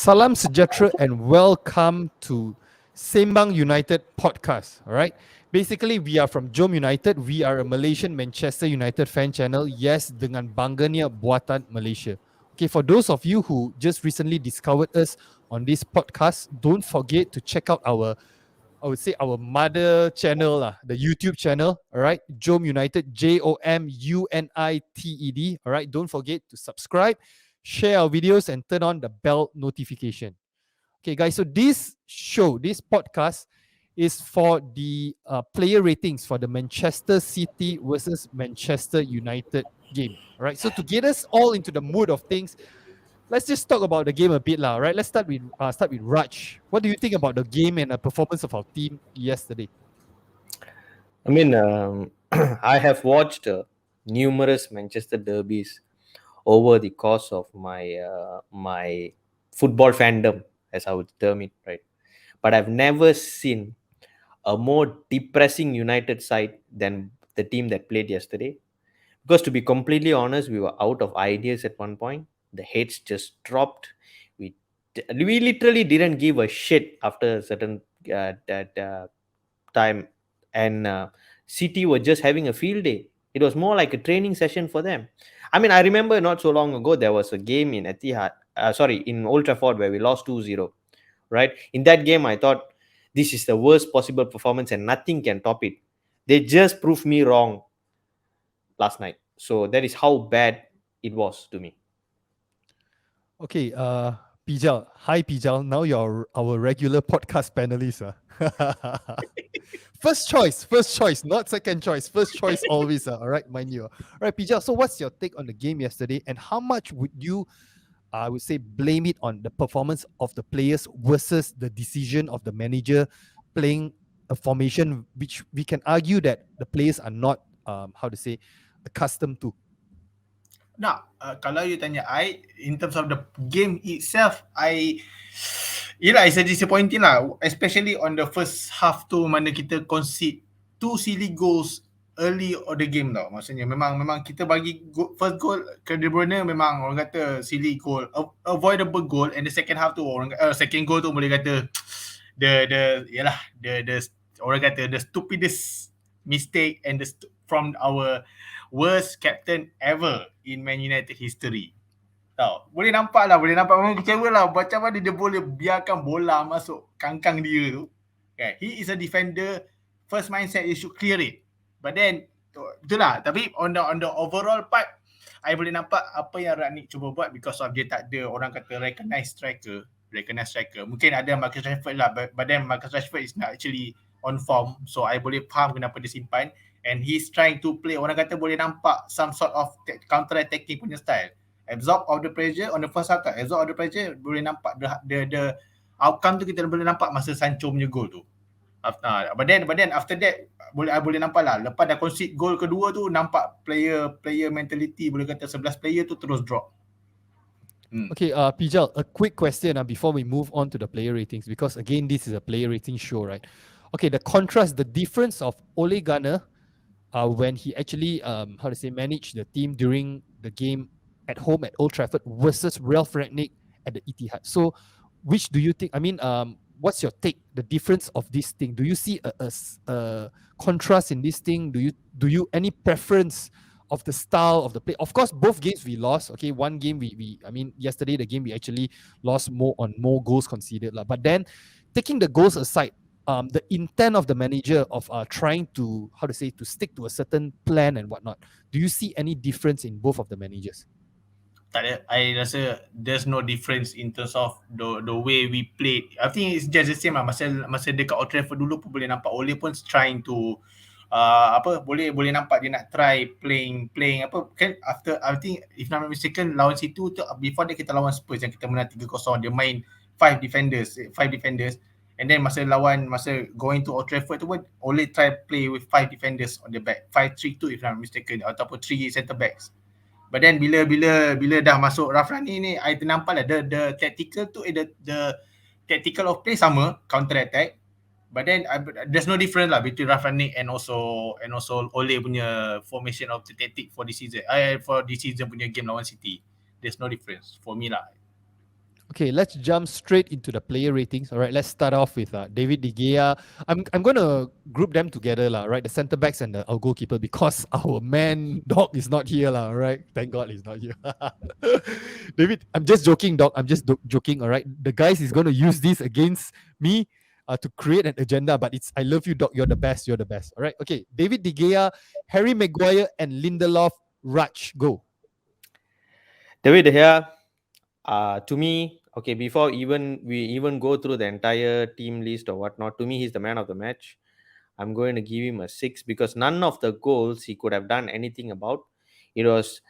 Salam Sejahtera and welcome to Sembang United podcast. All right. Basically, we are from JomUnited. We are a Malaysian Manchester United fan channel. Yes, dengan bangganya Buatan Malaysia. Okay, for those of you who just recently discovered us on this podcast, don't forget to check out I would say our mother channel, the YouTube channel. All right, JomUnited, JomUnited. All right, don't forget to subscribe, share our videos, and turn on the bell notification. Okay, guys, so this podcast is for the player ratings for the Manchester City versus Manchester United game. All right, so to get us all into the mood of things, let's just talk about the game a bit, lah. Right, let's start with Raj. What do you think about the game and the performance of our team yesterday? I mean, I have watched numerous Manchester derbies over the course of my football fandom, as I would term it, right? But I've never seen a more depressing United side than the team that played yesterday. Because to be completely honest, we were out of ideas at one point. The heads just dropped. We we literally didn't give a shit after a certain that time, and City were just having a field day. It was more like a training session for them. I mean, I remember not so long ago there was a game in in Old Trafford where we lost 2-0. Right, in that game I thought this is the worst possible performance and nothing can top it. They just proved me wrong last night. So that is how bad it was to me. Okay, Pijal. Hi, Pijal. Now you're our regular podcast panelist. First choice, not second choice. First choice always. All right, mind you. All right, Pijal. So, what's your take on the game yesterday, and how much would you, I would say, blame it on the performance of the players versus the decision of the manager playing a formation which we can argue that the players are not, how to say, accustomed to? Kalau you tanya I, in terms of the game itself, yelah, it's a disappointing lah, especially on the first half tu, mana kita concede 2 silly goals early of the game tau. Maksudnya memang kita bagi first goal ke De Bruyne, memang orang kata silly goal, avoidable goal, and the second half tu second goal tu boleh kata the orang kata the stupidest mistake and from our worst captain ever in Man United history. Tahu, boleh nampak memang kecewa lah macam mana dia boleh biarkan bola masuk kangkang dia tu. Okay. He is a defender, first mindset you should clear it. But then itulah, tapi on the overall part, I boleh nampak apa yang Rangnick cuba buat because of dia tak ada orang kata recognized striker. Mungkin ada Marcus Rashford lah, but then Marcus Rashford is not actually on form, so I boleh faham kenapa dia simpan, and he's trying to play, orang kata boleh nampak some sort of counter attacking punya style, absorb all the pressure on the first half. Absorb all the pressure, boleh nampak the outcome tu, kita boleh nampak masa Sancho punya goal tu. But then after that boleh nampak lah, lepas dah concede goal kedua tu, nampak player mentality, boleh kata 11 player tu terus drop. Okay, Pijal, a quick question before we move on to the player ratings, because again, this is a player rating show, right? Okay, the difference of Ole Gunnar when he actually, managed the team during the game at home at Old Trafford versus Ralph Rangnick at the Etihad. So, which do you think? I mean, what's your take? The difference of this thing? Do you see a contrast in this thing? Do you any preference of the style of the play? Of course, both games we lost. Okay, one game yesterday the game we actually lost more goals conceded, but then taking the goals aside, the intent of the manager of trying to to stick to a certain plan and whatnot, do you see any difference in both of the managers? Tak ada. I rasa there's no difference in terms of the way we played. I think it's just the same lah. Masa dekat Old Trafford dulu pun boleh nampak Ole pun trying to boleh nampak dia nak try playing apa kan, after I think if not mistaken lawan situ tu, before that kita lawan Spurs yang kita menang 3-0, dia main 5 defenders, and then masa going to Old Trafford tu pun Ole try play with 5 defenders on the back, 5-3-2 if not mistaken, ataupun 3 centre backs. But then bila dah masuk Ralph Rangnick ni, I ternampak lah the tactical tu, the tactical of play sama, counter attack. But then there's no difference lah between Ralph Rangnick and also Ole punya formation of the tactic for this season. For this season punya game lawan City, there's no difference for me lah. Okay, let's jump straight into the player ratings. All right, let's start off with David De Gea. I'm going to group them together, lah. Right, the centre backs and our goalkeeper, because our man dog is not here, lah. Right, thank God he's not here. David, I'm just joking, dog. I'm just joking. All right, the guys is going to use this against me to create an agenda. But it's I love you, dog. You're the best. You're the best. All right. Okay, David De Gea, Harry Maguire, and Lindelof. Raj, go. David De Gea, to me, okay, before we even go through the entire team list or whatnot, to me, he's the man of the match. I'm going to give him a 6 because none of the goals he could have done anything about. It was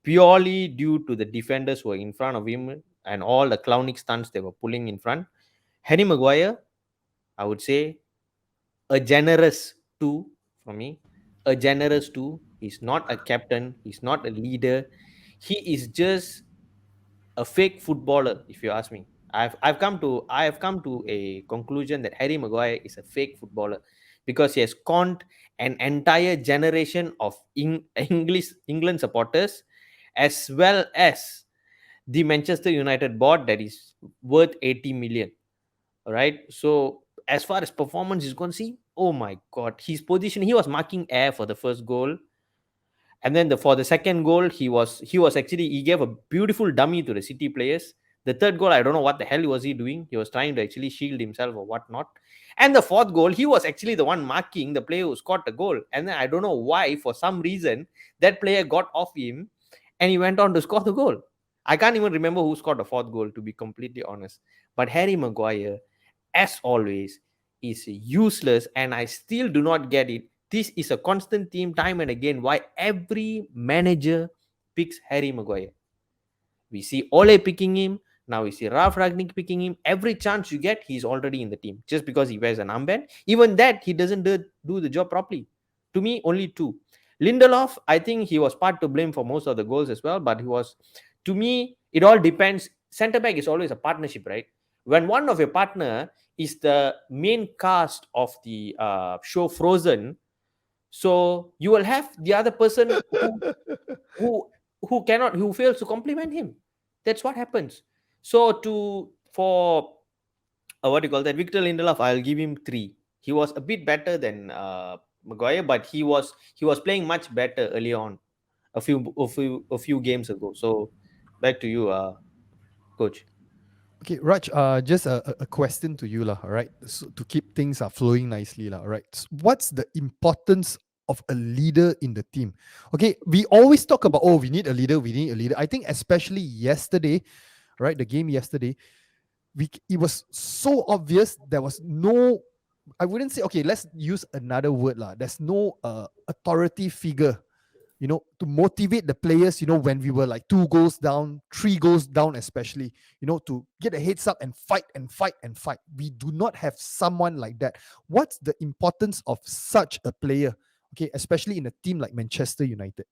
purely due to the defenders who were in front of him and all the clowning stunts they were pulling in front. Harry Maguire, I would say a generous 2 for me. A generous 2. He's not a captain. He's not a leader. He is just a fake footballer, if you ask me. I've come to a conclusion that Harry Maguire is a fake footballer because he has conned an entire generation of England supporters, as well as the Manchester United board that is worth 80 million. All right. So as far as performance is concerned, oh my god, his position, he was marking air for the first goal. And then for the second goal, he was actually, he gave a beautiful dummy to the City players. The third goal, I don't know what the hell was he doing. He was trying to actually shield himself or whatnot. And the fourth goal, he was actually the one marking the player who scored the goal. And then I don't know why, for some reason, that player got off him and he went on to score the goal. I can't even remember who scored the fourth goal, to be completely honest. But Harry Maguire, as always, is useless, and I still do not get it. This is a constant theme time and again why every manager picks Harry Maguire. We see Ole picking him. Now we see Ralf Ragnick picking him. Every chance you get, he's already in the team. Just because he wears an armband. Even that, he doesn't do the job properly. To me, only 2. Lindelof, I think he was part to blame for most of the goals as well. But he was, to me, it all depends. Centre back is always a partnership, right? When one of your partner is the main cast of the show Frozen, so you will have the other person who fails to compliment him. That's what happens. So for what do you call that, Victor Lindelof, I'll give him 3. He was a bit better than Maguire, but he was playing much better early on, a few games ago. So back to you, coach. Okay, Raj, just a question to you, lah. All right, so to keep things flowing nicely, lah. All right, so what's the importance of a leader in the team? Okay, we always talk about, oh, we need a leader, we need a leader. I think especially yesterday, right, the game yesterday, it was so obvious there was no, I wouldn't say, okay, let's use another word, lah. There's no authority figure, to motivate the players, when we were like 2 goals down, 3 goals down, especially, to get a heads up and fight and fight and fight. We do not have someone like that. What's the importance of such a player? Okay, especially in a team like Manchester United.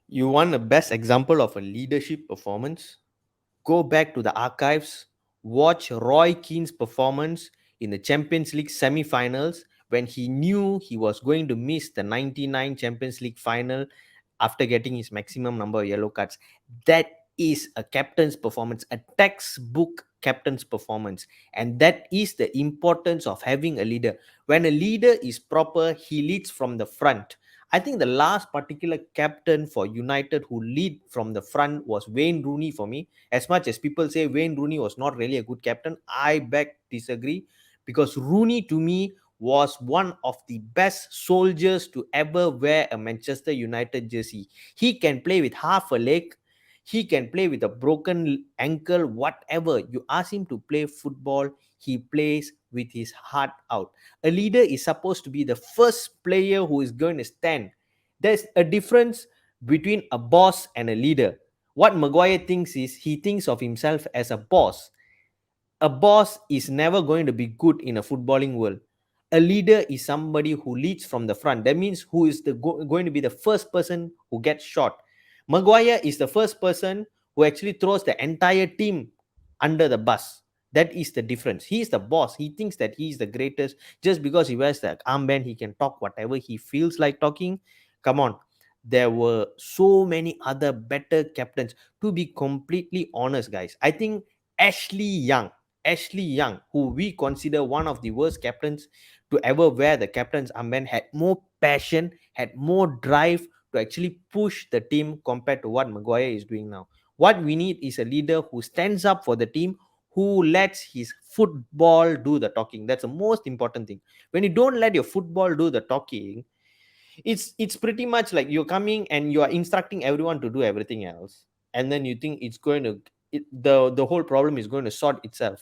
You want the best example of a leadership performance? Go back to the archives, watch Roy Keane's performance in the Champions League semi-finals when he knew he was going to miss the 99 Champions League final after getting his maximum number of yellow cards. That is a captain's performance, a textbook captain's performance. And that is the importance of having a leader. When a leader is proper, he leads from the front. I think the last particular captain for United who lead from the front was Wayne Rooney for me. As much as people say Wayne Rooney was not really a good captain, I beg disagree, because Rooney to me was one of the best soldiers to ever wear a Manchester United jersey. He can play with half a leg. He can play with a broken ankle, whatever. You ask him to play football, he plays with his heart out. A leader is supposed to be the first player who is going to stand. There's a difference between a boss and a leader. What Maguire thinks is he thinks of himself as a boss. A boss is never going to be good in a footballing world. A leader is somebody who leads from the front. That means who is going to be the first person who gets shot. Maguire is the first person who actually throws the entire team under the bus. That is the difference. He is the boss. He thinks that he is the greatest. Just because he wears the armband, he can talk whatever he feels like talking. Come on. there were so many other better captains. To be completely honest, guys, I think Ashley Young, Ashley Young, who we consider one of the worst captains to ever wear the captain's armband, had more passion, had more drive to actually push the team compared to what Maguire is doing now. What we need is a leader who stands up for the team, who lets his football do the talking. That's the most important thing. When you don't let your football do the talking, it's pretty much like you're coming and you are instructing everyone to do everything else, and then you think it's going to the whole problem is going to sort itself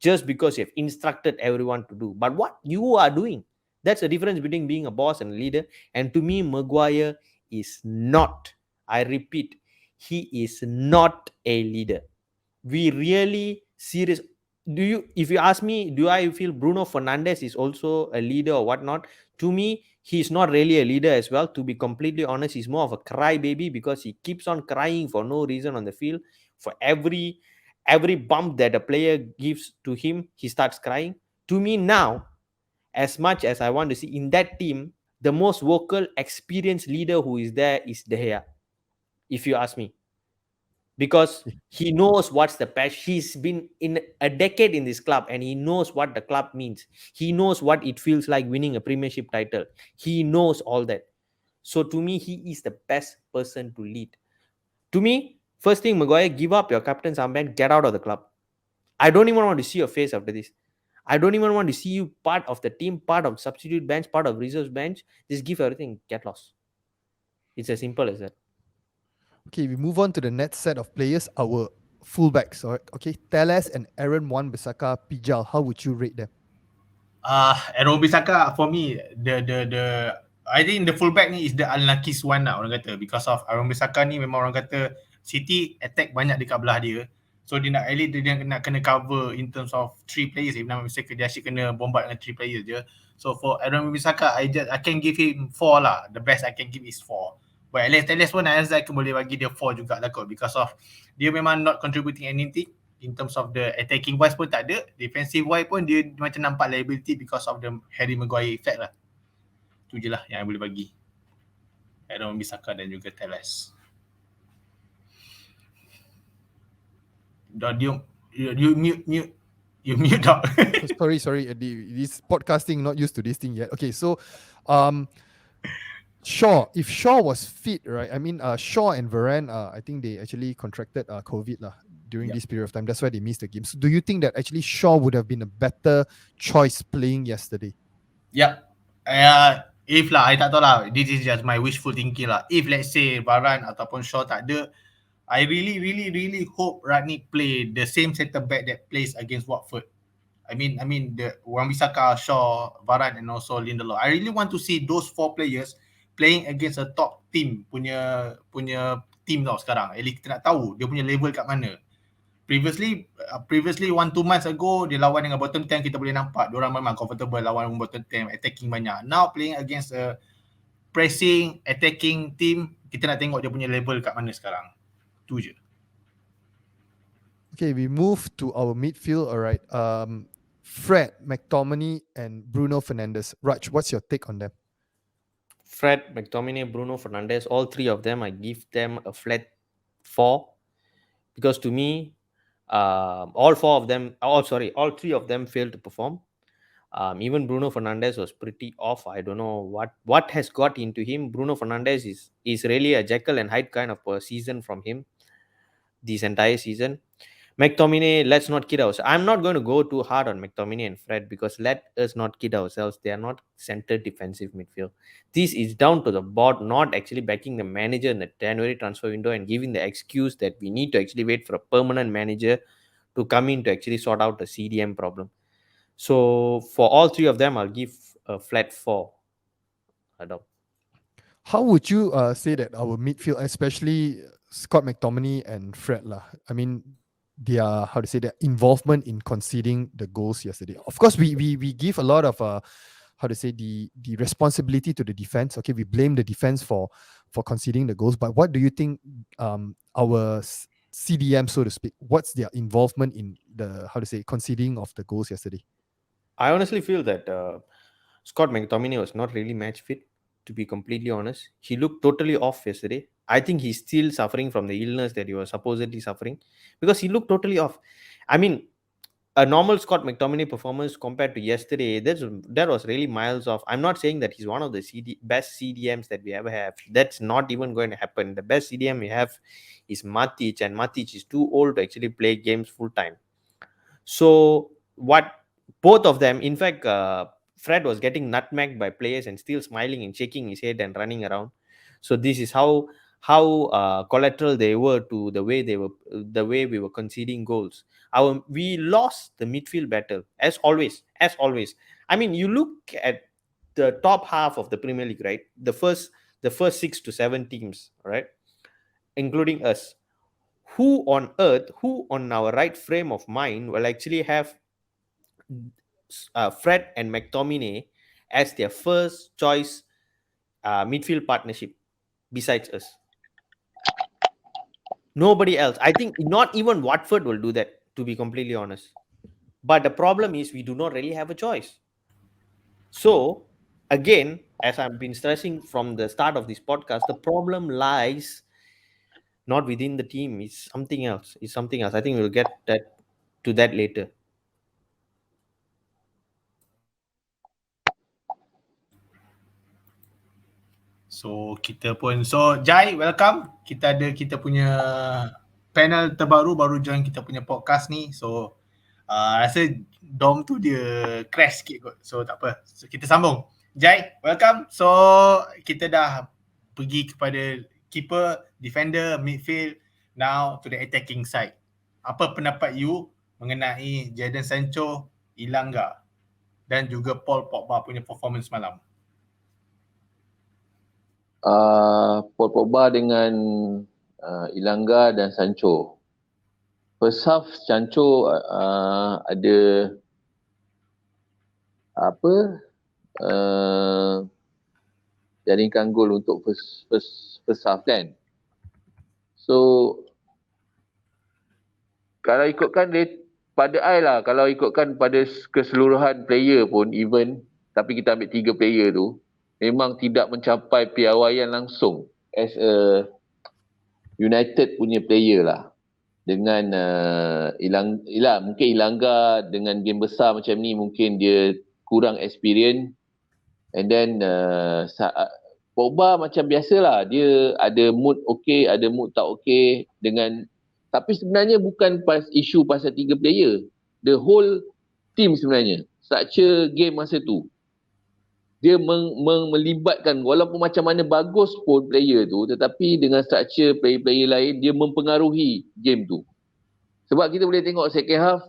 just because you've instructed everyone to do. But what you are doing, that's the difference between being a boss and a leader. And to me, Maguire is not, I repeat, he is not a leader. We really serious. Do you, if you ask me, do I feel Bruno Fernandes is also a leader or whatnot? To me, he's not really a leader as well. To be completely honest, he's more of a crybaby because he keeps on crying for no reason on the field. For every bump that a player gives to him, he starts crying. To me now, as much as I want to see in that team, the most vocal, experienced leader who is there is De Gea, if you ask me, because he knows what's the passion. He's been in a decade in this club and he knows what the club means. He knows what it feels like winning a premiership title. He knows all that. So to me, he is the best person to lead. To me, first thing, Maguire, give up your captain's armband, get out of the club. I don't even want to see your face after this. I don't even want to see you part of the team, part of substitute bench, part of reserves bench. Just give everything, get lost. It's as simple as that. Okay, we move on to the next set of players, our fullbacks. All right. Okay, Teles and Aaron Wan-Bissaka Pijal. How would you rate them? Aaron Bissaka for me, the I think the fullback ni is the unluckiest one lah orang kata, because of Aaron Bissaka ni memang orang kata City attack banyak dekat belah dia. So dia nak nak kena cover in terms of 3 players. If not mistaken, dia asyik kena bombard dengan 3 players je. So for Aaron Bissaka, I can give him 4 lah. The best I can give is 4. But Alex Telles pun Azai boleh bagi dia 4 jugalah kot, because of dia memang not contributing anything in terms of the attacking wise pun tak ada, defensive wise pun dia macam nampak liability because of the Harry Maguire effect lah. Tu je lah yang I boleh bagi Aaron Bissaka dan juga Telles. You mute dog. sorry. This podcasting not used to this thing yet. Okay, so Shaw, if Shaw was fit, right? I mean, Shaw and Varane, I think they actually contracted COVID during this period of time. That's why they missed the game. So do you think that actually Shaw would have been a better choice playing yesterday? Yeah. If lah, I tak tahu lah. This is just my wishful thinking lah. If let's say Varane ataupun Shaw tak ada, I really hope Rangnick play the same centre back that plays against Watford. I mean the Wan-Bissaka, Shaw, Varane and also Lindelof. I really want to see those 4 players playing against a top team punya team tau sekarang. At least kita nak tahu dia punya level kat mana. Previously 1-2 months ago dia lawan dengan bottom 10, kita boleh nampak diorang memang comfortable lawan bottom 10, attacking banyak. Now playing against a pressing, attacking team, kita nak tengok dia punya level kat mana sekarang. Tu je. Okay, we move to our midfield. All right. Fred, McTominay and Bruno Fernandes. Raj, what's your take on them? Fred, McTominay, Bruno Fernandes, all 3 of them, I give them a flat 4, because to me, all 3 of them failed to perform. Even Bruno Fernandes was pretty off. I don't know what has got into him. Bruno Fernandes is really a Jekyll and Hyde kind of a season from him this entire season. McTominay, let's not kid ourselves. I'm not going to go too hard on McTominay and Fred, because let us not kid ourselves. They are not centered defensive midfield. This is down to the board not actually backing the manager in the January transfer window and giving the excuse that we need to actually wait for a permanent manager to come in to actually sort out the CDM problem. So for all 3 of them, I'll give a flat 4. Adam. How would you say that our midfield, especially Scott McTominay and Fred, I mean, their involvement in conceding the goals yesterday. Of course, we give a lot of the responsibility to the defense. Okay, we blame the defense for conceding the goals. But what do you think our CDM, so to speak, what's their involvement in the conceding of the goals yesterday? I honestly feel that Scott McTominay was not really match fit. to be completely honest. He looked totally off yesterday. I think he's still suffering from the illness that he was supposedly suffering, because he looked totally off. I mean, a normal Scott McTominay performance compared to yesterday, that was really miles off. I'm not saying that he's one of the best CDMs that we ever have. That's not even going to happen. The best CDM we have is Matic, and Matic is too old to actually play games full time. So what both of them, in fact, Fred was getting nutmegged by players and still smiling and shaking his head and running around. So this is how collateral they were to the way we were conceding goals. We lost the midfield battle as always. I mean, you look at the top half of the Premier League, right? The first 6 to 7 teams, right, including us. Who on our right frame of mind will actually have Fred and McTominay as their first choice midfield partnership besides us? Nobody else. I think not even Watford will do that, to be completely honest. But the problem is we do not really have a choice. So again, as I've been stressing from the start of this podcast, the problem lies not within the team. It's something else. I think we'll get to that later. So kita pun, so Jai, welcome. Kita ada kita punya panel terbaru, baru join kita punya podcast ni. So rasa Dom tu dia crash sikit kot. So tak apa. So kita sambung. Jai, welcome. So kita dah pergi kepada keeper, defender, midfield, now to the attacking side. Apa pendapat you mengenai Jadon Sancho, Ilanga dan juga Paul Pogba punya performance malam? Paul Pogba dengan Ilanga dan Sancho. First half Sancho ada jaringkan gol untuk first half kan. So kalau ikutkan pada I lah, kalau ikutkan pada keseluruhan player pun even, tapi kita ambil 3 player tu memang tidak mencapai piawaian langsung as a United punya player lah. Dengan mungkin Ilanga dengan game besar macam ni mungkin dia kurang experience, and then Pogba macam biasalah, dia ada mood okey, ada mood tak okey dengan, tapi sebenarnya bukan isu pasal 3 player, the whole team sebenarnya. Structure game masa tu dia melibatkan, walaupun macam mana bagus pun player tu, tetapi dengan structure player-player lain dia mempengaruhi game tu. Sebab kita boleh tengok second half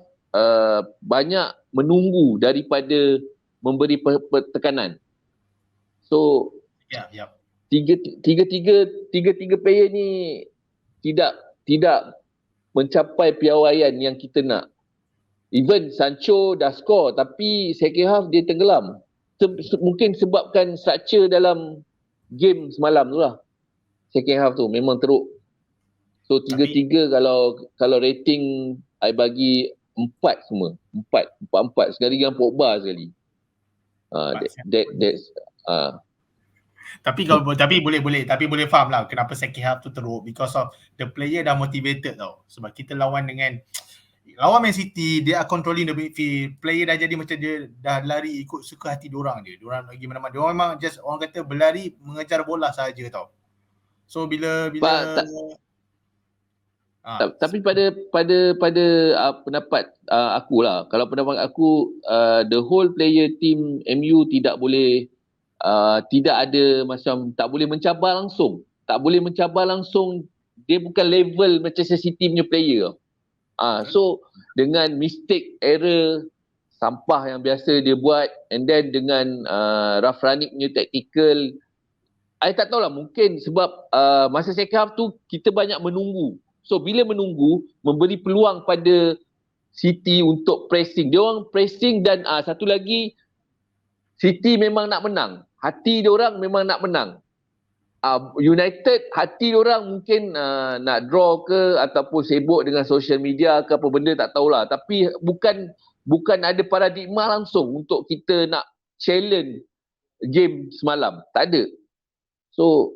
banyak menunggu daripada memberi tekanan. So tiga player ni tidak mencapai piawaian yang kita nak. Even Sancho dah score tapi second half dia tenggelam. Mungkin sebabkan structure dalam game semalam tu lah. Second half tu memang teruk. So 3-3 kalau rating I bagi 4 semua. 4 sekali dengan Pogba sekali. Tapi boleh faham lah kenapa second half tu teruk, because of the player dah motivated tau. Sebab kita lawan Man City, they are controlling the midfield. Player dah jadi macam dia dah lari ikut suka hati diorang je. Diorang pergi mana-mana. Diorang memang just orang kata berlari mengejar bola saja tau. So bila tapi pada pendapat aku lah, kalau pendapat aku the whole player team MU tidak boleh tidak ada macam tak boleh mencabar langsung. Dia bukan level Manchester City punya player. So dengan mistake, error, sampah yang biasa dia buat, and then dengan Ralf Rangnick punya tactical, I tak tahulah, mungkin sebab masa second half tu kita banyak menunggu. So bila menunggu, memberi peluang pada City untuk pressing. Dia orang pressing dan satu lagi, City memang nak menang. Hati dia orang memang nak menang. United, hati diorang mungkin nak draw ke ataupun sibuk dengan social media ke apa benda, tak tahulah. Tapi bukan ada paradigma langsung untuk kita nak challenge game semalam. Tak ada. So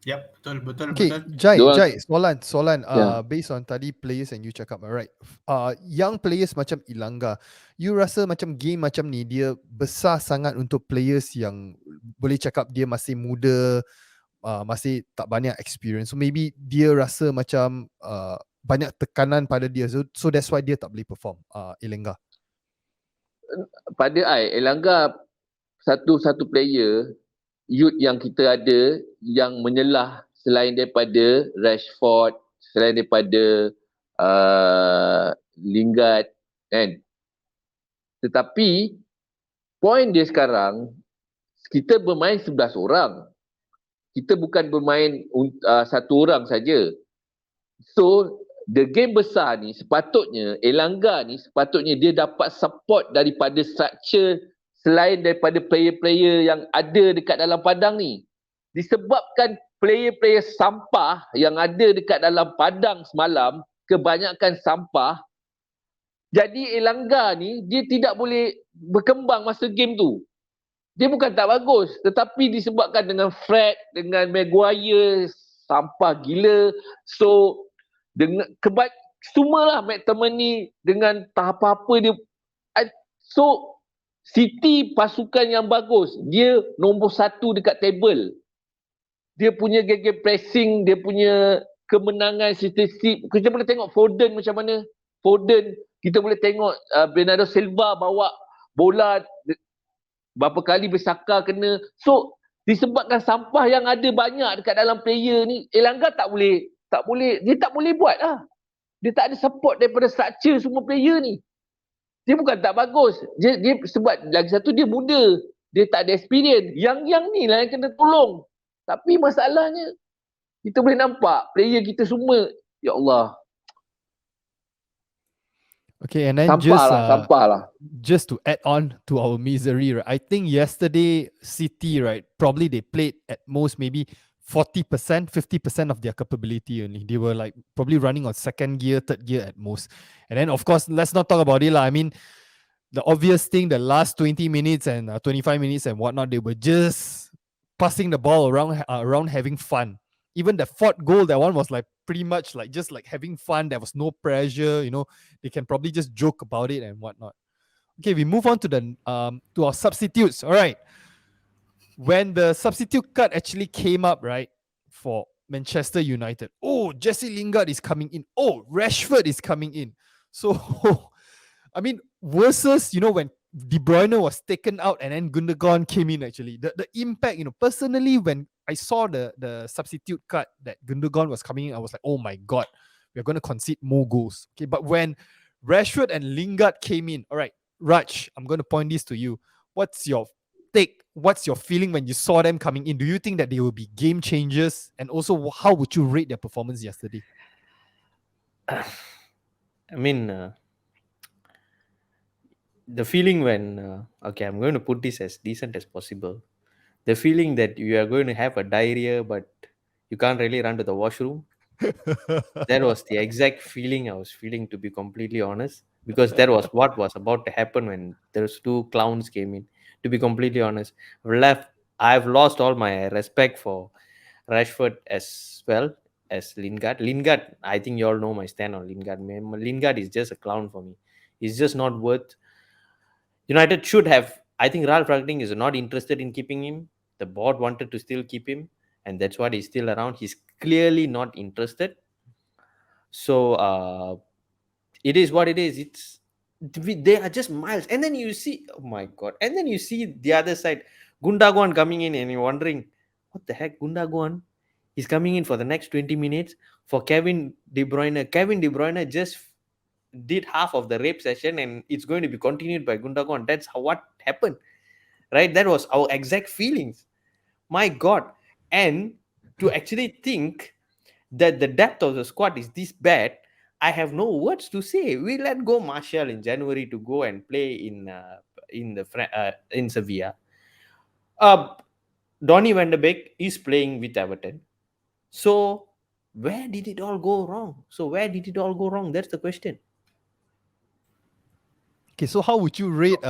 Yep, betul. Okay, Jai, Diorang- soalan. Ya. Based on tadi players and you cakap, alright. Young players macam Ilanga, you rasa macam game macam ni dia besar sangat untuk players yang boleh cakap dia masih muda, masih tak banyak experience. So maybe dia rasa macam banyak tekanan pada dia. So that's why dia tak boleh perform. Ilanga. pada Elangga satu player youth yang kita ada yang menyelah selain daripada Rashford, selain daripada Lingard kan. Tetapi point dia sekarang kita bermain 11 orang. Kita bukan bermain satu orang saja. So the game besar ni sepatutnya Elangga ni sepatutnya dia dapat support daripada structure selain daripada player-player yang ada dekat dalam padang ni. Disebabkan player-player sampah yang ada dekat dalam padang semalam kebanyakan sampah. Jadi Elangga ni dia tidak boleh berkembang masa game tu. Dia bukan tak bagus, tetapi disebabkan dengan Fred, dengan Maguire, sampah gila. So, dengan semualah McTominay dengan tak apa-apa dia. So, City pasukan yang bagus. Dia nombor 1 dekat table. Dia punya game pressing, dia punya kemenangan statistik. Kita boleh tengok Foden macam mana. Foden, kita boleh tengok Bernardo Silva bawa bola berapa kali bersakar kena. So disebabkan sampah yang ada banyak dekat dalam player ni, Elangga dia tak boleh buat lah. Dia tak ada support daripada structure semua player ni. Dia bukan tak bagus. Dia sebab lagi satu dia muda. Dia tak ada experience. Yang ni lah yang kena tolong. Tapi masalahnya kita boleh nampak player kita semua, ya Allah, Okay, and then sampah lah. Just to add on to our misery, right? I think yesterday City, right, probably they played at most maybe 40%, 50% of their capability only. They were like probably running on second gear, third gear at most. And then of course, let's not talk about it lah. I mean, the obvious thing, the last 20 minutes and 25 minutes and whatnot, they were just passing the ball around having fun. Even the fourth goal, that one was like pretty much like just like having fun. There was no pressure, they can probably just joke about it and whatnot. Okay, we move on to to our substitutes. All right. When the substitute cut actually came up, right, for Manchester United, oh, Jesse Lingard is coming in. Oh, Rashford is coming in. So, I mean, versus, when De Bruyne was taken out and then Gundogan came in, actually, the impact, personally, when I saw the substitute cut that Gundogan was coming in, I was like, oh my God, we're going to concede more goals. Okay, but when Rashford and Lingard came in, all right, Raj, I'm going to point this to you. What's your take? What's your feeling when you saw them coming in? Do you think that they will be game changers? And also, how would you rate their performance yesterday? I mean, the feeling when, okay, I'm going to put this as decent as possible. The feeling that you are going to have a diarrhea, but you can't really run to the washroom. That was the exact feeling I was feeling, to be completely honest, because that was what was about to happen when those two clowns came in. To be completely honest, I've lost all my respect for Rashford as well as Lingard. Lingard, I think you all know my stand on Lingard. Lingard is just a clown for me. He's just not worth. United should have. I think Ralph Ragnick is not interested in keeping him. The board wanted to still keep him, and that's why he's still around. He's clearly not interested. So it is what it is. They are just miles. And then you see, oh my God. And then you see the other side, Gundogan coming in, and you're wondering, what the heck, Gundogan? He's coming in for the next 20 minutes for Kevin De Bruyne. Kevin De Bruyne just did half of the rape session, and it's going to be continued by Gundogan. That's what happened, right? That was our exact feelings. My God. And to actually think that the depth of the squad is this bad, I have no words to say. We let go Martial in January to go and play in Sevilla. Donny van de Beek is playing with Everton. So where did it all go wrong? That's the question. Okay, so how would you rate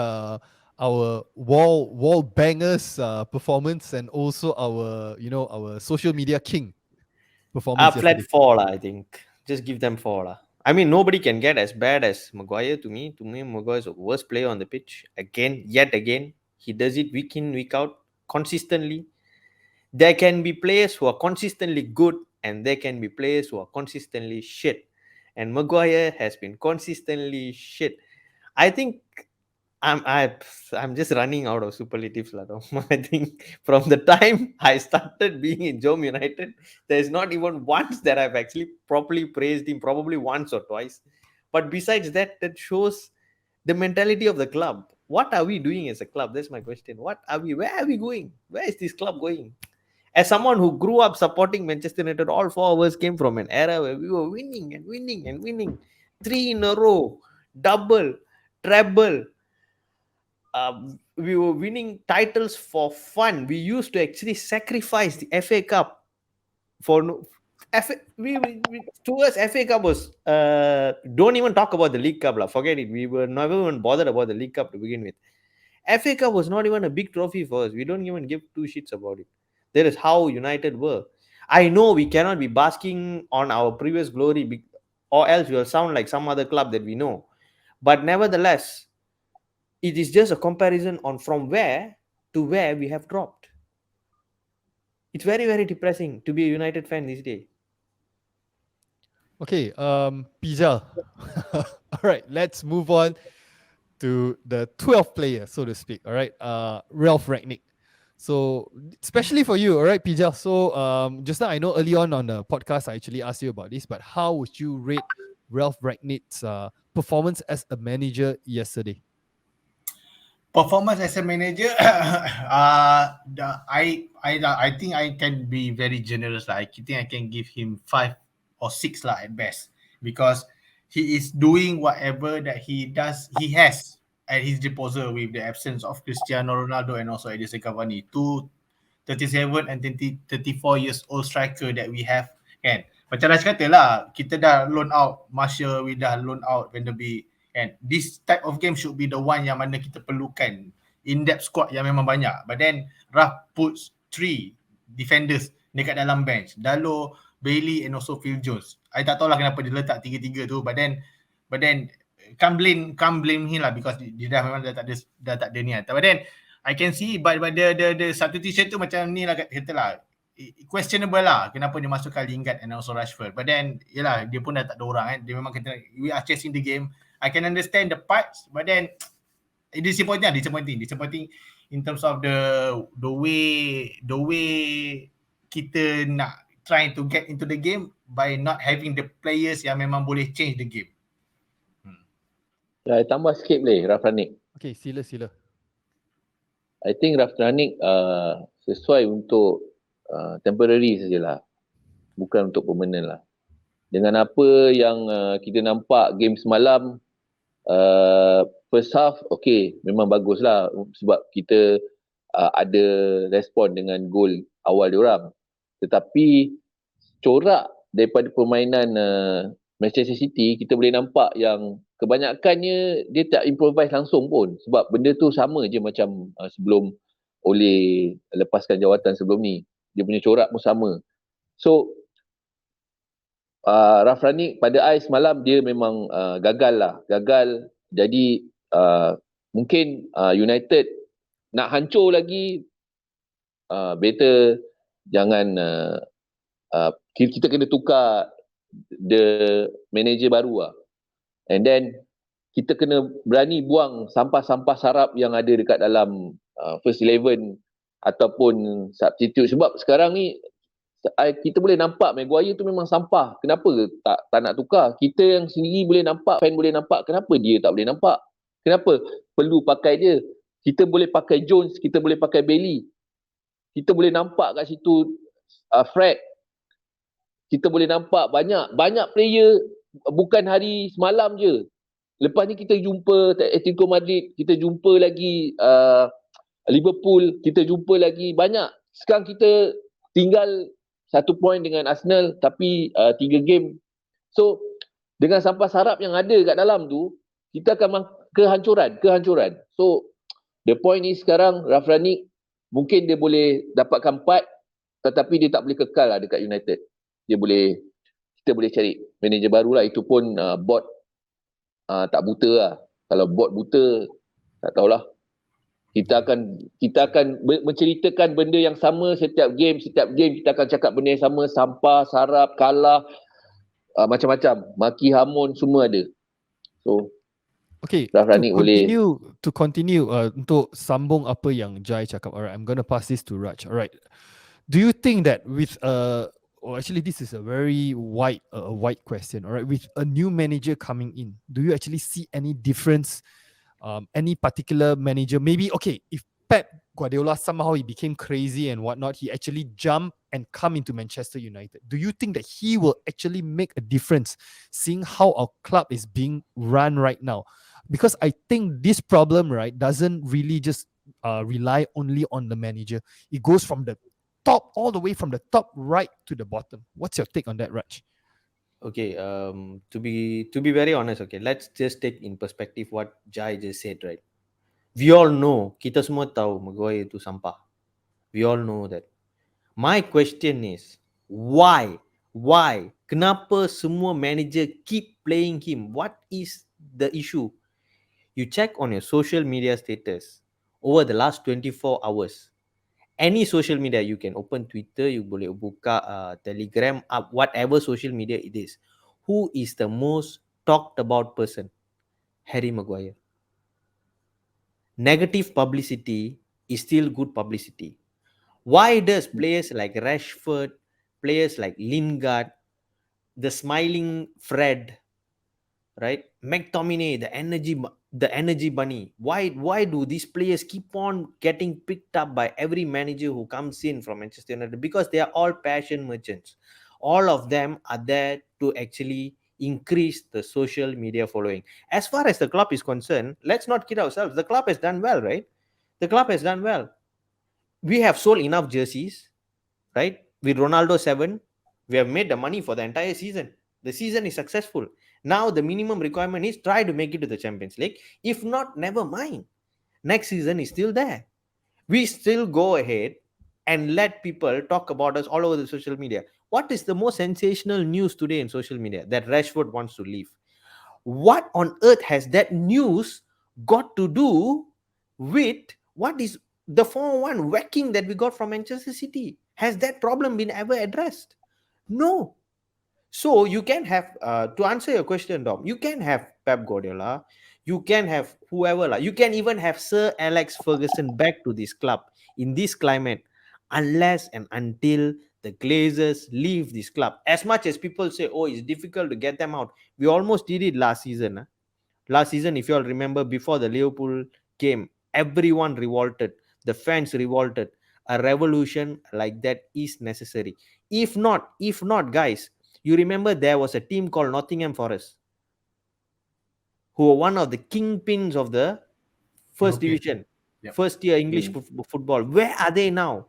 our wall bangers performance and also our our social media king performance Flat yesterday. 4 lah, I think. Just give them 4 lah. I mean, nobody can get as bad as Maguire to me. To me, Maguire is the worst player on the pitch. Yet again, he does it week in, week out, consistently. There can be players who are consistently good and there can be players who are consistently shit. And Maguire has been consistently shit. I think I'm just running out of superlatives, lah. I think from the time I started being in JomUnited, there's not even once that I've actually properly praised him, probably once or twice. But besides that, that shows the mentality of the club. What are we doing as a club? That's my question. Where are we going? Where is this club going? As someone who grew up supporting Manchester United, all 4 of us came from an era where we were winning and winning and winning. 3 in a row, double, treble. We were winning titles for fun. We used to actually sacrifice the FA Cup for to us. FA Cup was don't even talk about the League Cup, lah. Forget it. We were never even bothered about the League Cup to begin with. FA Cup was not even a big trophy for us. We don't even give 2 shits about it. That is how United were. I know we cannot be basking on our previous glory, or else we will sound like some other club that we know. But nevertheless, it is just a comparison on from where to where we have dropped. It's very, very depressing to be a United fan these days. Okay, Pijal. All right, let's move on to the 12th player, so to speak. All right, Ralph Rangnick. So, especially for you, all right, Pijal. So, just now I know early on the podcast I actually asked you about this, but how would you rate Ralph Rangnick's performance as a manager yesterday? Performance as a manager, I think I can be very generous lah. I think I can give him 5 or 6 lah at best, because he is doing whatever that he has at his disposal with the absence of Cristiano Ronaldo and also Edinson Cavani, 37 and 34 years old striker that we have, kan. Macam dah kata lah, kita dah loan out Martial, we dah loan out Van der Beek, kan. This type of game should be the one yang mana kita perlukan in-depth squad yang memang banyak. But then Raf puts 3 defenders dekat dalam bench, Dalot, Bailey and also Phil Jones. I tak tahulah kenapa dia letak 3-3 tu, but then can't blame him lah, because dia dah memang dah tak ada niat. But then I can see, but the substitution tu macam ni lah, kata lah, questionable lah kenapa dia masukkan Lingard and also Rashford. But then yelah, dia pun dah tak ada orang kan. Dia memang kata we are chasing the game. I can understand the parts, but then disappointing in terms of the way kita nak trying to get into the game by not having the players yang memang boleh change the game. Tambah sikit boleh, Ralph Rangnick. Okay, sila. I think Ralph Rangnick sesuai untuk temporary sajalah, bukan untuk permanent lah. Dengan apa yang kita nampak game semalam, first half okay, memang bagus lah, sebab kita ada respon dengan gol awal diorang. Tetapi corak daripada permainan Manchester City, kita boleh nampak yang kebanyakannya dia tak improvise langsung pun, sebab benda tu sama je macam sebelum Ole lepaskan jawatan sebelum ni. Dia punya corak pun sama. So Ralph Rangnick pada I semalam dia memang gagal. Jadi mungkin United nak hancur lagi, better jangan kita kena tukar the manager baru lah. And then kita kena berani buang sampah-sampah sarap yang ada dekat dalam first 11 ataupun substitute. Sebab sekarang ni kita boleh nampak Maguire tu memang sampah. Kenapa tak nak tukar? Kita yang sendiri boleh nampak, fan boleh nampak, kenapa dia tak boleh nampak? Kenapa perlu pakai dia? Kita boleh pakai Jones, kita boleh pakai Bailey. Kita boleh nampak kat situ Fred. Kita boleh nampak banyak player, bukan hari semalam je. Lepas ni kita jumpa Atletico Madrid, kita jumpa lagi Liverpool, kita jumpa lagi banyak. Sekarang kita tinggal 1 point dengan Arsenal, tapi 3 game. So dengan sampah sarap yang ada kat dalam tu, kita akan kehancuran. So The point is sekarang Rafrani mungkin dia boleh dapatkan part, tetapi dia tak boleh kekal lah dekat United. Kita boleh cari manager baru lah. Itu pun board tak buta lah. Kalau board buta, tak tahulah. Kita akan menceritakan benda yang sama setiap game kita akan cakap benda yang sama, sampah, sarap, kalah, macam-macam, maki hamun semua ada. So Okay, Rafrani boleh to continue untuk sambung apa yang Jai cakap. Alright, I'm gonna pass this to Raj. Alright, do you think that with actually this is a very wide question. Alright, with a new manager coming in, do you actually see any difference? Any particular manager? Maybe okay, if Pep Guardiola somehow he became crazy and whatnot, he actually jumped and come into Manchester United. Do you think that he will actually make a difference, seeing how our club is being run right now? Because I think this problem, right, doesn't really just rely only on the manager. It goes from the top all the way from the top right to the bottom. What's your take on that, Raj? Okay, to be very honest, okay, let's just take in perspective what Jai just said, right? We all know, kita semua tahu Maguire itu sampah. We all know that. My question is, why? Kenapa semua manager keep playing him? What is the issue? You check on your social media status over the last 24 hours. Any social media, you can open Twitter, you boleh buka Telegram, whatever social media it is. Who is the most talked about person? Harry Maguire. Negative publicity is still good publicity. Why does players like Rashford, players like Lingard, the smiling Fred, right, McTominay, the energy bunny, why do these players keep on getting picked up by every manager who comes in from Manchester United? Because they are all passion merchants. All of them are there to actually increase the social media following. As far as the club is concerned, let's not kid ourselves, the club has done well, right? The club has done well. We have sold enough jerseys, right? With Ronaldo 7, we have made the money for the entire season. The season is successful. Now the minimum requirement is try to make it to the Champions League. If not, never mind. Next season is still there. We still go ahead and let people talk about us all over the social media. What is the most sensational news today in social media? That Rashford wants to leave. What on earth has that news got to do with what is the 4-1 whacking that we got from Manchester City? Has that problem been ever addressed? No. So you can have, to answer your question, Dom, you can have Pep Guardiola, you can have whoever, you can even have Sir Alex Ferguson back to this club in this climate, unless and until the Glazers leave this club. As much as people say, oh, it's difficult to get them out, we almost did it last season. Last season, if you all remember, before the Liverpool game, everyone revolted. The fans revolted. A revolution like that is necessary. If not, guys, you remember there was a team called Nottingham Forest, who were one of the kingpins of the first division, first tier English football. Where are they now?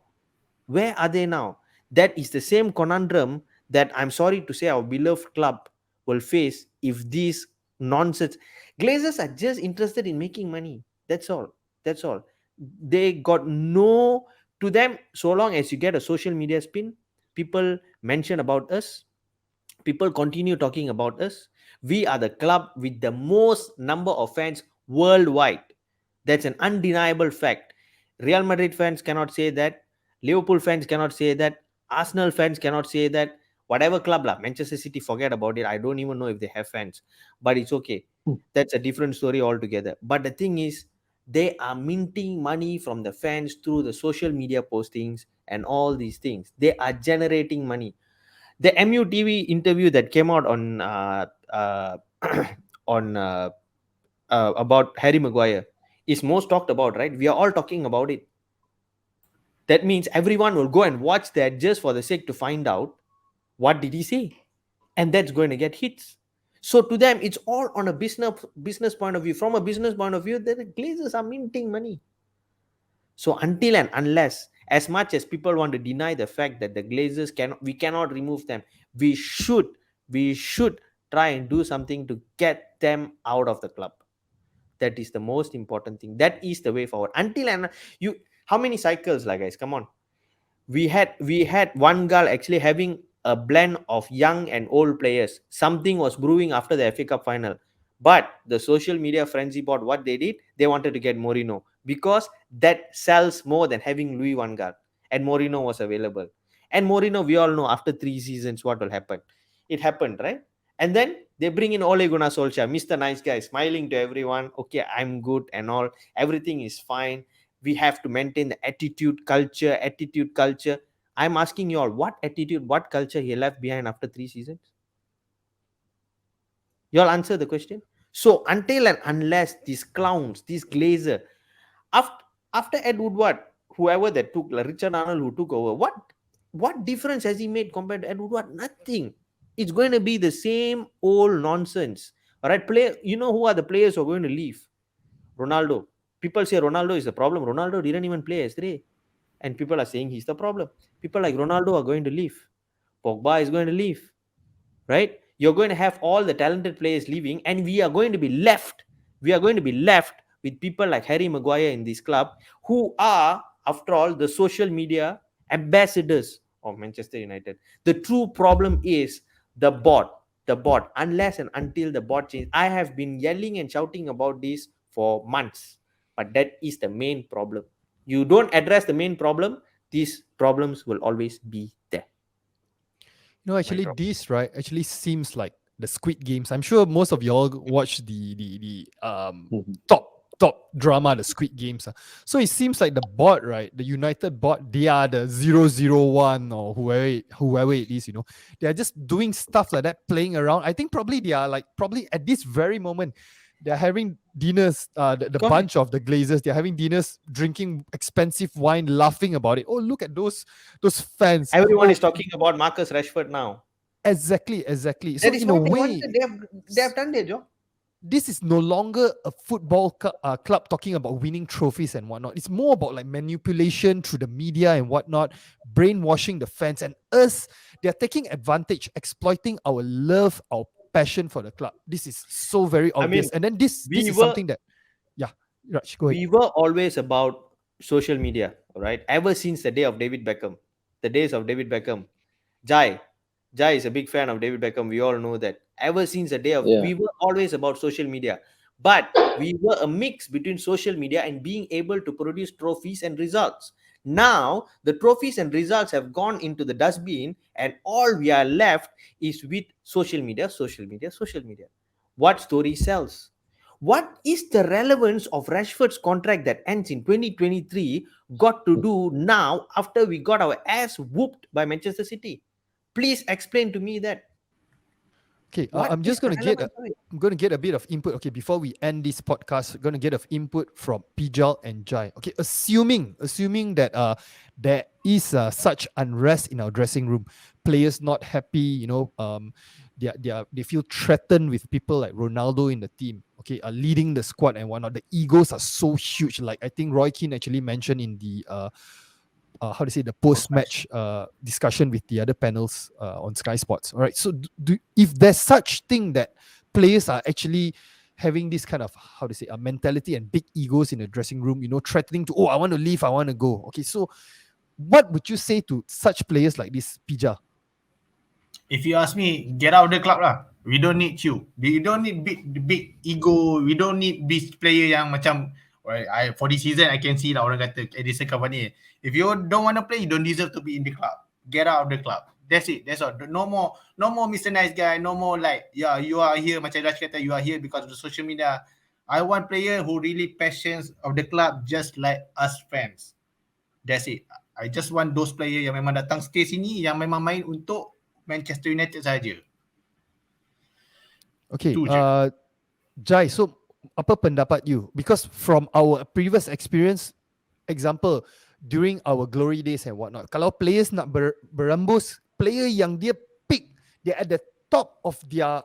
That is the same conundrum that I'm sorry to say our beloved club will face if these nonsense. Glazers are just interested in making money. That's all. They got no, to them, so long as you get a social media spin, people mention about us, people continue talking about us. We are the club with the most number of fans worldwide. That's an undeniable fact. Real Madrid fans cannot say that. Liverpool fans cannot say that. Arsenal fans cannot say that. Whatever club, Manchester City, forget about it. I don't even know if they have fans, but it's okay. That's a different story altogether. But the thing is, they are minting money from the fans through the social media postings and all these things. They are generating money. The MUTV interview that came out on on about Harry Maguire is most talked about, right? We are all talking about it. That means everyone will go and watch that just for the sake to find out what did he say, and that's going to get hits. So to them, it's all on a business point of view. From a business point of view, the Glazers are minting money. So until and unless, as much as people want to deny the fact that the Glazers we cannot remove them, we should try and do something to get them out of the club. That is the most important thing. That is the way forward. Until and you, how many cycles, like guys? Come on. We had one girl actually having a blend of young and old players. Something was brewing after the FA Cup final. But the social media frenzy bot, what they did, they wanted to get Mourinho because that sells more than having Louis Van Gaal. And Mourinho was available. And Mourinho, we all know after 3 seasons what will happen. It happened, right? And then they bring in Ole Gunnar Solskjaer, Mr. Nice Guy, smiling to everyone. Okay, I'm good and all. Everything is fine. We have to maintain the attitude culture. I'm asking you all, what attitude, what culture he left behind after 3 seasons? You all answer the question. So until and unless these clowns, these glazer, after Ed Woodward, whoever that took, like Richard Arnold who took over, what difference has he made compared to Ed Woodward? Nothing. It's going to be the same old nonsense. All right, you know who are the players who are going to leave? Ronaldo. People say Ronaldo is the problem. Ronaldo didn't even play yesterday. And people are saying he's the problem. People like Ronaldo are going to leave. Pogba is going to leave. Right? You're going to have all the talented players leaving, and we are going to be left. We are going to be left with people like Harry Maguire in this club, who are, after all, the social media ambassadors of Manchester United. The true problem is the bot. Unless and until the bot changes. I have been yelling and shouting about this for months, but that is the main problem. You don't address the main problem, these problems will always be there. No, actually, this right actually seems like the Squid Games. I'm sure most of y'all watch the top drama, the Squid Games. So it seems like the bot, right, the United bot, they are the 001 or whoever it is. They are just doing stuff like that, playing around. I think probably they are probably at this very moment, they're having dinners, the bunch of the Glazers, they're having dinners, drinking expensive wine, laughing about it. Oh, look at those fans. Everyone is talking about Marcus Rashford now. Exactly. So That is in a what way, they have done their job. this is no longer a football club talking about winning trophies and whatnot. It's more about like manipulation through the media and whatnot, brainwashing the fans, and us. They're taking advantage, exploiting our love, our passion for the club. This is so very obvious. And then this is something that, yeah, Raj, go ahead. We were always about social media, right? Ever since the day of David Beckham, the days of David Beckham. Jai is a big fan of David Beckham. We all know that. Ever since the day of, we were always about social media. But we were a mix between social media and being able to produce trophies and results. Now, the trophies and results have gone into the dustbin, and all we are left is with social media. What story sells? What is the relevance of Rashford's contract that ends in 2023 got to do now after we got our ass whooped by Manchester City? Please explain to me that. Okay, I'm going to get a bit of input. Okay, before we end this podcast, I'm going to get of input from Pijal and Jai. Okay, assuming that there is such unrest in our dressing room, players not happy, they feel threatened with people like Ronaldo in the team. Okay, leading the squad and whatnot. The egos are so huge. Like I think Roy Keane actually mentioned in the the post-match discussion with the other panels on Sky Sports. All right. So if there's such thing that players are actually having this kind of a mentality and big egos in the dressing room, threatening to, I want to leave, I want to go. Okay. So what would you say to such players like this, Pija? If you ask me, get out of the club lah. We don't need you. We don't need big ego. We don't need this player yang macam, for this season I can see lah orang kata Edison Cavani. If you don't want to play, you don't deserve to be in the club. Get out of the club. That's it. That's all. No more Mr. Nice Guy. No more like, you are here. Macam Raj kata, you are here because of the social media. I want player who really passionate of the club just like us fans. That's it. I just want those player yang memang datang stay sini, yang memang main untuk Manchester United saja. Okay. Jai, so apa pendapat you? Because from our previous experience, example, during our glory days and whatnot, kalau players nak berembus, player yang dia pick, they're at the top of their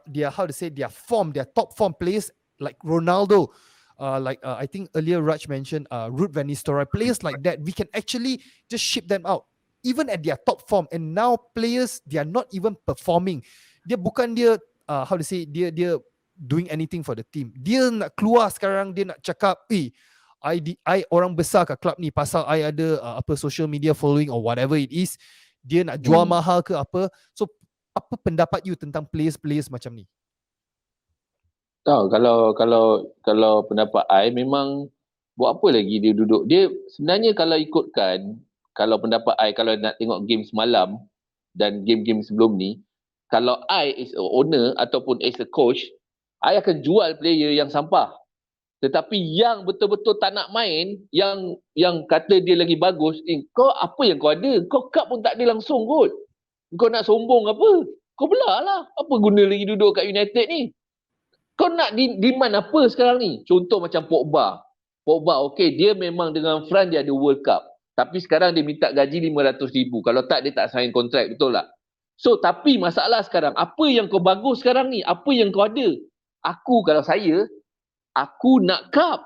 form, their top form players like Ronaldo, I think earlier Raj mentioned Ruud van Nistelrooy, players like that, we can actually just ship them out even at their top form. And now players, they are not even performing. Dia bukan dia dia doing anything for the team. Dia nak keluar sekarang, dia nak cakap, I orang besar kat club ni pasal I ada apa social media following or whatever it is. Dia nak jual mahal ke apa. So apa pendapat you tentang players macam ni? Tahu kalau pendapat I memang buat apa lagi dia duduk. Dia sebenarnya kalau ikutkan, kalau pendapat I, kalau nak tengok game semalam dan game-game sebelum ni, kalau I is a owner ataupun as a coach, I akan jual player yang sampah. Tetapi yang betul-betul tak nak main, yang kata dia lagi bagus, kau apa yang kau ada? Kau cup pun tak ada langsung kot. Kau nak sombong apa? Kau belah lah. Apa guna lagi duduk kat United ni? Kau nak demand apa sekarang ni? Contoh macam Pogba, okey, dia memang dengan France dia ada World Cup. Tapi sekarang dia minta gaji 500,000. Kalau tak, dia tak sign kontrak, betul tak? So, tapi masalah sekarang, apa yang kau bagus sekarang ni? Apa yang kau ada? Kalau saya, aku nak cup.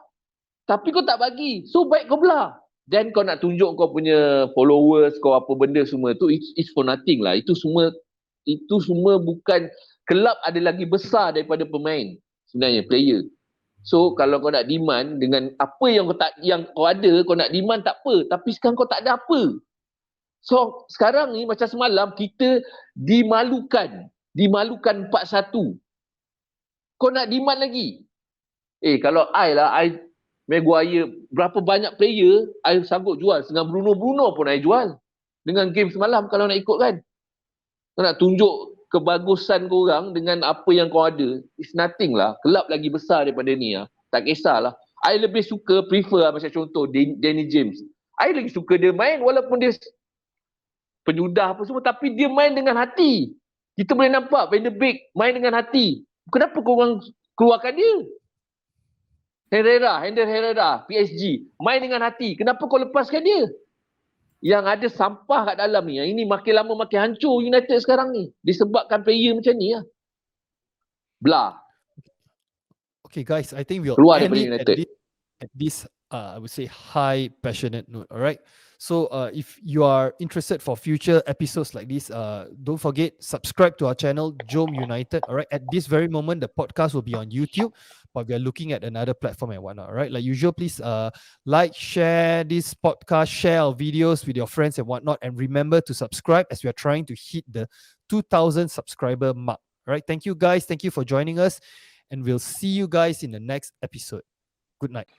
Tapi kau tak bagi. So, baik kau belah. Dan kau nak tunjuk kau punya followers, kau apa benda semua tu, it's for nothing lah. Itu semua bukan, kelab ada lagi besar daripada pemain. Sebenarnya, player. So kalau kau nak demand dengan apa yang kau ada, kau nak demand tak apa. Tapi sekarang kau tak ada apa. So sekarang ni macam semalam kita dimalukan 4-1. Kau nak demand lagi. Kalau I Maguire, berapa banyak player I sanggup jual. Dengan Bruno pun I jual. Dengan game semalam kalau nak ikut kan. Kau nak tunjuk kebagusan korang dengan apa yang kau ada, it's nothing lah. Kelab lagi besar daripada ni lah. Tak kisahlah. I lebih prefer macam contoh Danny James. I lagi suka dia main walaupun dia penyudah apa semua, tapi dia main dengan hati. Kita boleh nampak Van de Beek main dengan hati. Kenapa korang keluarkan dia? Hender Herrera, PSG, main dengan hati. Kenapa kau lepaskan dia? Yang ada sampah kat dalam ni. Ini makin lama makin hancur United sekarang ni. Disebabkan player macam ni lah. Belah. Okay guys, I think we'll Keluar end daripada it United. at this I would say high passionate note. Alright. So if you are interested for future episodes like this, don't forget, subscribe to our channel, JomUnited. Alright. At this very moment, the podcast will be on YouTube, but we are looking at another platform and whatnot. Alright. Like usual, please like, share this podcast, share our videos with your friends and whatnot. And remember to subscribe as we are trying to hit the 2,000 subscriber mark. Alright. Thank you guys. Thank you for joining us. And we'll see you guys in the next episode. Good night.